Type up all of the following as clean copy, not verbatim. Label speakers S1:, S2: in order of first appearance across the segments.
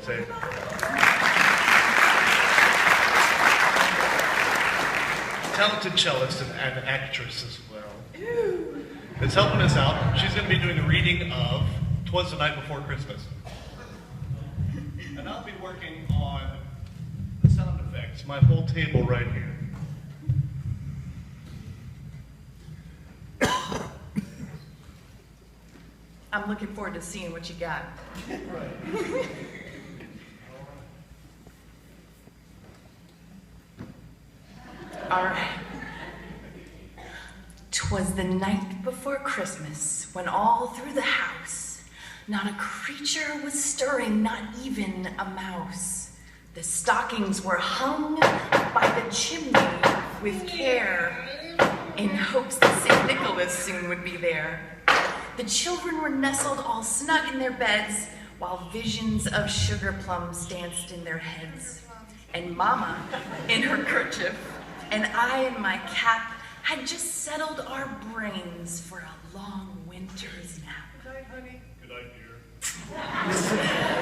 S1: Say. Talented cellist and actress as well.
S2: Ew.
S1: It's helping us out. She's going to be doing the reading of Twas the Night Before Christmas. And I'll be working on the sound effects, my whole table right here.
S2: I'm looking forward to seeing what you got.
S1: Right.
S2: All right. 'Twas the night before Christmas, when all through the house, not a creature was stirring, not even a mouse. The stockings were hung by the chimney with care, in hopes that St. Nicholas soon would be there. The children were nestled all snug in their beds, while visions of sugar plums danced in their heads. And Mama, in her kerchief, and I in my cap, had just settled our brains for a long winter's nap.
S1: Good night, honey. Good night, dear.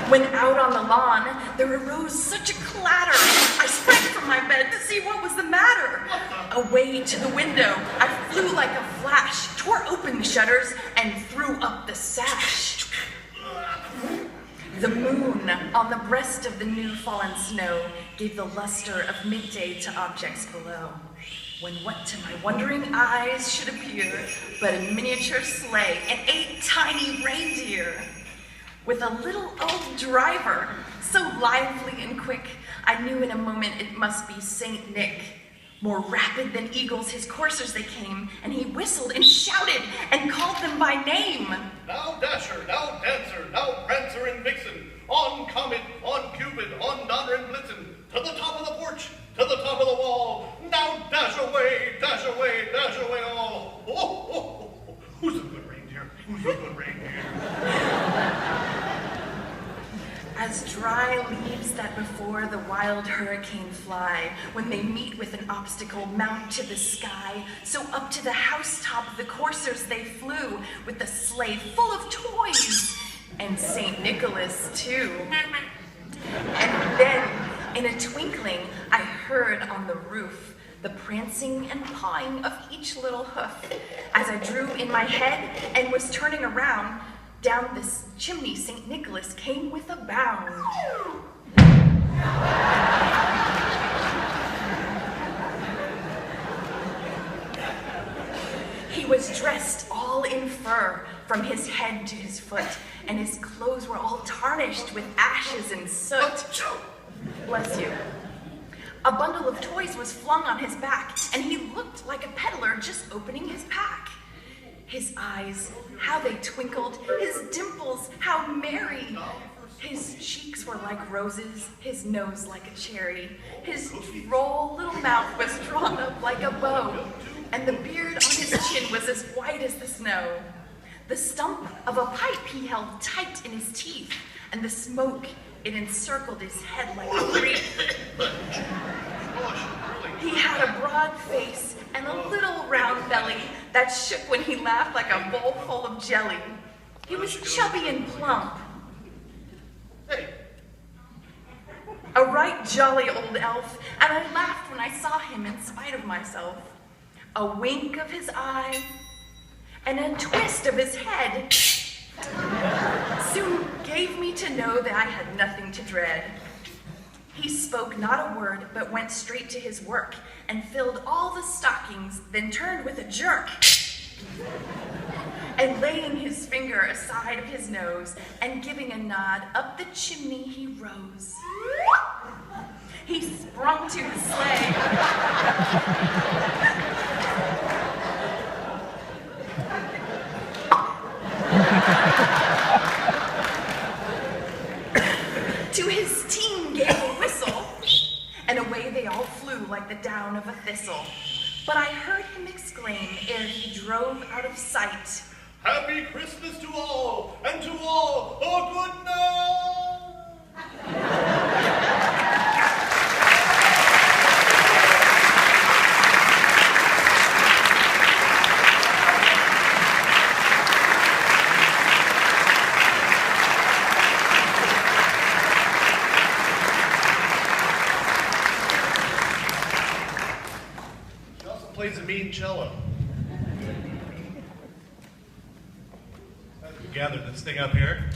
S2: When out on the lawn, there arose such a clatter. I sprang from my bed to see what was the matter. Away to the window, I flew like a flash, tore open the shutters, and threw up the sash. The moon on the breast of the new fallen snow gave the luster of midday to objects below. When what to my wondering eyes should appear but a miniature sleigh and 8 tiny reindeer, with a little old driver, so lively and quick, I knew in a moment it must be Saint Nick. More rapid than eagles, his coursers they came, and he whistled and shouted and called them by name.
S1: Now Dasher, now Dancer, now Prancer and Vixen, on Comet, on Cupid, on Donner and Blitzen, to the top of the porch, to the top of the wall. Now dash away, dash away, dash away all. Oh, oh, oh, oh. Who's a good reindeer? Who's a good reindeer?
S2: As dry leaves that before the wild hurricane fly, when they meet with an obstacle, mount to the sky, so up to the housetop the coursers they flew, with the sleigh full of toys, and St. Nicholas too. And then, in a twinkling, I heard on the roof the prancing and pawing of each little hoof. As I drew in my head and was turning around, down this chimney St. Nicholas came with a bound. He was dressed all in fur, from his head to his foot, and his clothes were all tarnished with ashes and soot. Bless you. A bundle of toys was flung on his back, and he looked like a peddler just opening his pack. His eyes, how they twinkled, his dimples, how merry. His cheeks were like roses, his nose like a cherry. His droll little mouth was drawn up like a bow, and the beard on his chin was as white as the snow. The stump of a pipe he held tight in his teeth, and the smoke, it encircled his head like a wreath. He had a broad face and a little round belly that shook when he laughed like a bowl full of jelly. He was chubby and plump.
S1: Hey.
S2: A right jolly old elf, and I laughed when I saw him in spite of myself. A wink of his eye and a twist of his head soon gave me to know that I had nothing to dread. He spoke not a word, but went straight to his work, and filled all the stockings, then turned with a jerk. And laying his finger aside of his nose, and giving a nod, up the chimney he rose. He sprung to his sleigh. To his team gave a whistle, and away they all flew like the down of a thistle. But I heard him exclaim ere he drove out of sight,
S1: Happy Christmas to all, and to all a good night! plays a mean cello. We gathered this thing up here